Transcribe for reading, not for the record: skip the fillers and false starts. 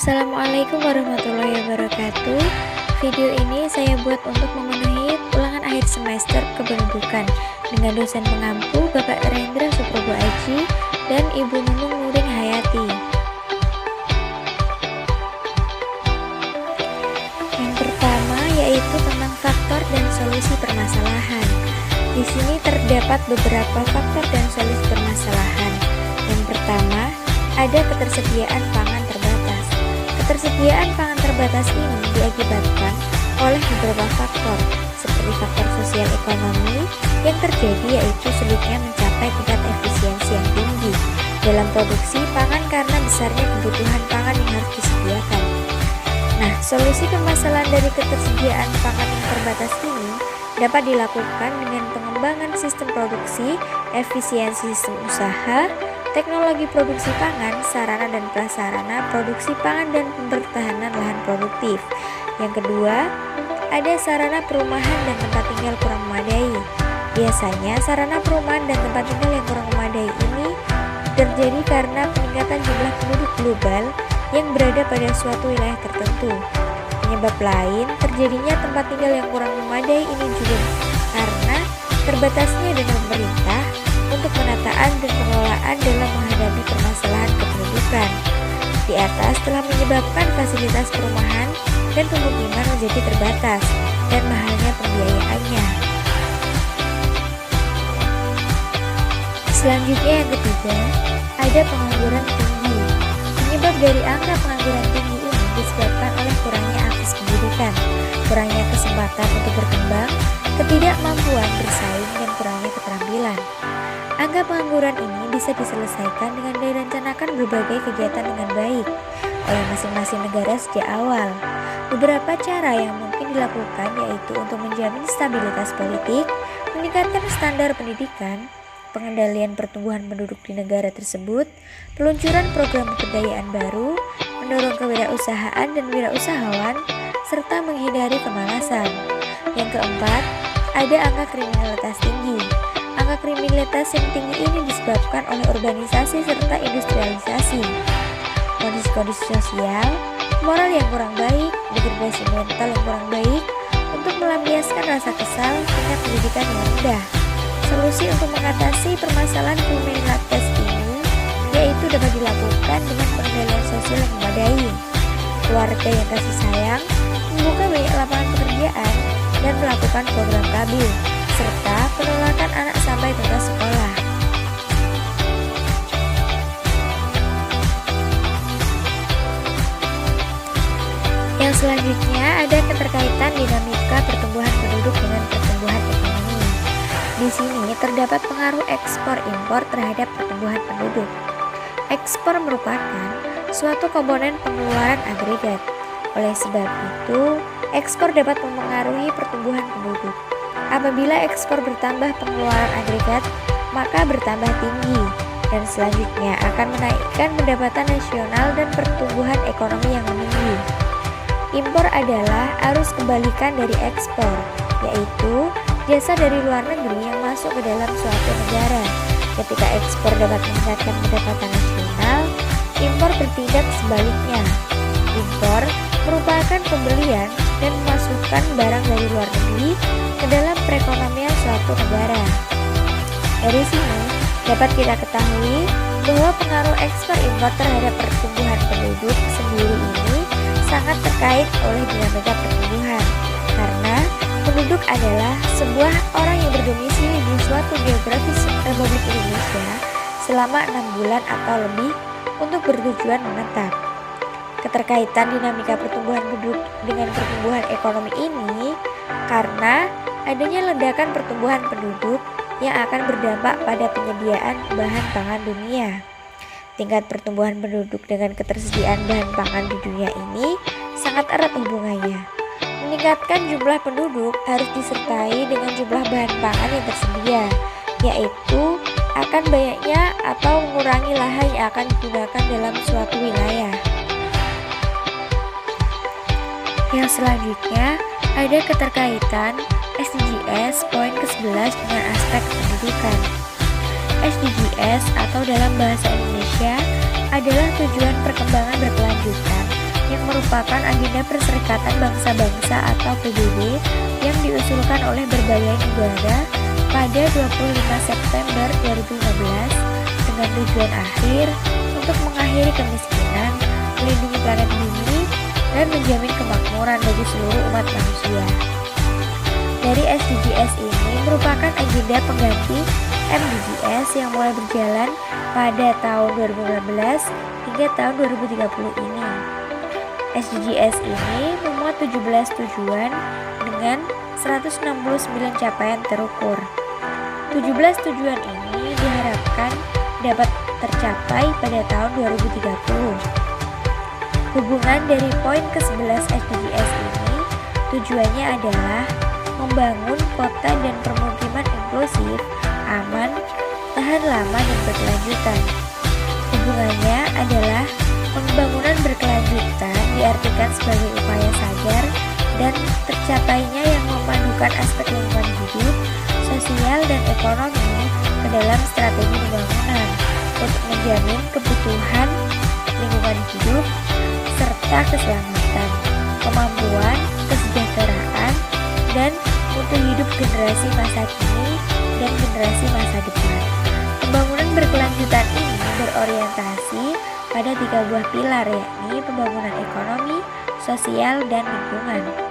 Assalamualaikum warahmatullahi wabarakatuh. Video ini saya buat untuk memenuhi ulangan akhir semester kependudukan dengan dosen pengampu Bapak Rendra Suprobo Aji dan Ibu Nunung Nuring Hayati. Yang pertama yaitu tentang faktor dan solusi permasalahan. Di sini terdapat beberapa faktor dan solusi permasalahan. Yang pertama, ada ketersediaan pangan terbatas. Ketersediaan pangan terbatas ini diakibatkan oleh beberapa faktor, seperti faktor sosial ekonomi yang terjadi, yaitu sulitnya mencapai tingkat efisiensi yang tinggi dalam produksi pangan karena besarnya kebutuhan pangan yang harus disediakan. Nah, solusi permasalahan dari ketersediaan pangan yang terbatas ini dapat dilakukan dengan pengembangan sistem produksi, efisiensi sistem usaha, teknologi produksi pangan, sarana dan prasarana produksi pangan, dan pertahanan lahan produktif. Yang kedua, ada sarana perumahan dan tempat tinggal kurang memadai. Biasanya sarana perumahan dan tempat tinggal yang kurang memadai ini terjadi karena peningkatan jumlah penduduk global yang berada pada suatu wilayah tertentu. Penyebab lain terjadinya tempat tinggal yang kurang memadai ini juga karena terbatasnya dana pemerintah untuk penataan dan pengelolaan dalam menghadapi permasalahan kependudukan. Di atas telah menyebabkan fasilitas perumahan dan pemukiman menjadi terbatas dan mahalnya pembiayaannya. Selanjutnya yang ketiga, ada pengangguran tinggi. Penyebab dari angka pengangguran tinggi ini disebabkan oleh kurangnya akses pendidikan, kurangnya kesempatan untuk berkembang, ketidakmampuan bersaing, dan kurangnya keterampilan. Angka pengangguran ini bisa diselesaikan dengan direncanakan berbagai kegiatan dengan baik oleh masing-masing negara sejak awal. Beberapa cara yang mungkin dilakukan yaitu untuk menjamin stabilitas politik, meningkatkan standar pendidikan, pengendalian pertumbuhan penduduk di negara tersebut, peluncuran program kebudayaan baru, mendorong kewirausahaan dan wirausahawan, serta menghindari kemalasan. Yang keempat, ada angka kriminalitas tinggi. Angka kriminalitas yang tinggi ini disebabkan oleh urbanisasi serta industrialisasi, kondisi-kondisi sosial, moral yang kurang baik, degradasi mental yang kurang baik, untuk melampiaskan rasa kesal, tingkat pendidikan yang rendah. Solusi untuk mengatasi permasalahan kriminalitas ini yaitu dapat dilakukan dengan pengendalian sosial yang memadai, keluarga yang kasih sayang, membuka banyak lapangan pekerjaan, dan melakukan program KB, serta penolakan anak sampai tuntas sekolah. Yang selanjutnya ada keterkaitan dinamika pertumbuhan penduduk dengan pertumbuhan ekonomi. Di sini terdapat pengaruh ekspor impor terhadap pertumbuhan penduduk. Ekspor merupakan suatu komponen pengeluaran agregat. Oleh sebab itu, ekspor dapat mempengaruhi pertumbuhan penduduk. Apabila ekspor bertambah, pengeluaran agregat maka bertambah tinggi dan selanjutnya akan menaikkan pendapatan nasional dan pertumbuhan ekonomi yang meninggi. Impor adalah arus kebalikan dari ekspor, yaitu jasa dari luar negeri yang masuk ke dalam suatu negara. Ketika ekspor dapat meningkatkan pendapatan nasional, impor bertindak sebaliknya. Impor merupakan pembelian dan memasukkan barang dari luar negeri ke dalam perekonomian suatu negara. Dari sini dapat kita ketahui bahwa pengaruh ekspor impor terhadap pertumbuhan penduduk sendiri ini sangat terkait oleh dinamika pertumbuhan, karena penduduk adalah sebuah orang yang berdomisili di suatu geografis Republik Indonesia selama 6 bulan atau lebih untuk bertujuan menetap. Keterkaitan dinamika pertumbuhan penduduk dengan pertumbuhan ekonomi ini karena adanya ledakan pertumbuhan penduduk yang akan berdampak pada penyediaan bahan pangan dunia. Tingkat pertumbuhan penduduk dengan ketersediaan bahan pangan di dunia ini sangat erat hubungannya. Meningkatkan jumlah penduduk harus disertai dengan jumlah bahan pangan yang tersedia, yaitu akan banyaknya atau mengurangi lahan yang akan digunakan dalam suatu wilayah. Yang selanjutnya ada keterkaitan SDGs poin ke-11 dengan aspek pendidikan. SDGs atau dalam bahasa Indonesia adalah tujuan perkembangan berkelanjutan yang merupakan agenda Perserikatan Bangsa-Bangsa atau PBB yang diusulkan oleh berbagai negara pada 25 September 2015 dengan tujuan akhir untuk mengakhiri kemiskinan, melindungi planet bumi, dan menjamin kemakmuran bagi seluruh umat manusia. Dari SDGs ini merupakan agenda pengganti MDGs yang mulai berjalan pada tahun 2015 hingga tahun 2030 ini. SDGs ini memuat 17 tujuan dengan 169 capaian terukur. 17 tujuan ini diharapkan dapat tercapai pada tahun 2030. Hubungan dari poin ke-11 SDGs ini tujuannya adalah membangun kota dan permukiman inklusif, aman, tahan lama dan berkelanjutan. Hubungannya adalah pembangunan berkelanjutan diartikan sebagai upaya sadar dan tercapainya yang memadukan aspek lingkungan hidup, sosial, dan ekonomi ke dalam strategi pembangunan untuk menjamin kebutuhan lingkungan hidup serta keselamatan, kemampuan, kesejahteraan, dan mutu hidup generasi masa kini dan generasi masa depan. Pembangunan berkelanjutan ini berorientasi pada 3 buah pilar, yakni pembangunan ekonomi, sosial, dan lingkungan.